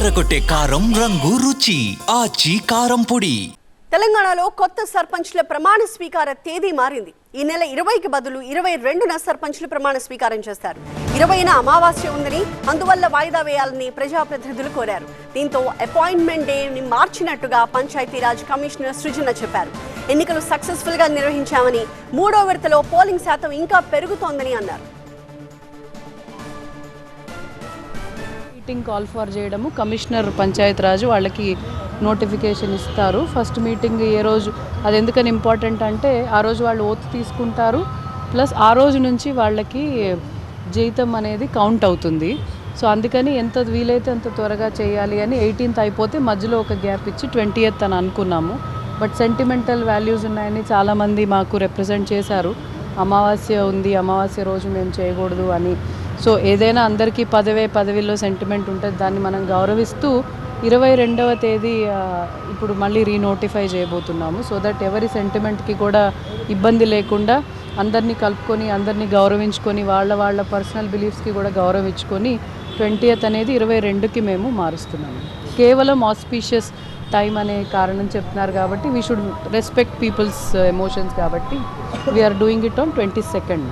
అదరగొట్టే కారం రంగు రుచి ఆచి కారం పొడి. తెలంగాణలో కొత్త సర్పంచ్ల ప్రమాణ స్వీకార తేదీ మారింది. ఈ నెల 20కి బదులు 22న సర్పంచ్లు ప్రమాణ స్వీకారం చేస్తారు. 20న అమావాస్య ఉందని, అందువల్ల వాయిదా వేయాలని ప్రజాప్రతినిధులు కోరారు. దీంతో అపాయింట్మెంట్ డేని మార్చినట్టుగా పంచాయతీరాజ్ కమిషనర్ సృజన చెప్పారు. ఎన్నికలు సక్సెస్ఫుల్ గా నిర్వహించామని, 3వ విడతలో పోలింగ్ శాతం ఇంకా పెరుగుతోందని అన్నారు. మీటింగ్ కాల్ ఫర్ చేయడము, కమిషనర్ పంచాయత్ రాజు వాళ్ళకి నోటిఫికేషన్ ఇస్తారు. ఫస్ట్ మీటింగ్ ఏ రోజు, అది ఎందుకని ఇంపార్టెంట్ అంటే ఆ రోజు వాళ్ళు ఓత్ తీసుకుంటారు, ప్లస్ ఆ రోజు నుంచి వాళ్ళకి జీతం అనేది కౌంట్ అవుతుంది. సో అందుకని ఎంత వీలైతే అంత త్వరగా చేయాలి అని 18th అయిపోతే మధ్యలో ఒక గ్యాప్ ఇచ్చి 20th అని అనుకున్నాము. బట్ సెంటిమెంటల్ వాల్యూస్ ఉన్నాయని చాలామంది మాకు రిప్రజెంట్ చేశారు. అమావాస్య ఉంది, అమావాస్య రోజు మేము చేయకూడదు అని. సో ఏదైనా అందరికీ పదవిలో సెంటిమెంట్ ఉంటుంది, దాన్ని మనం గౌరవిస్తూ 22వ తేదీ ఇప్పుడు మళ్ళీ రీనోటిఫై చేయబోతున్నాము. సో దట్ ఎవరి సెంటిమెంట్కి కూడా ఇబ్బంది లేకుండా అందరినీ కలుపుకొని, అందరినీ గౌరవించుకొని, వాళ్ళ పర్సనల్ బిలీఫ్స్కి కూడా గౌరవించుకొని 20th అనేది 22కి మేము మారుస్తున్నాము. కేవలం ఆస్పీషియస్ టైం అనే కారణం చెప్తున్నారు కాబట్టి we should respect people's emotions కాబట్టి we are doing it on 22nd.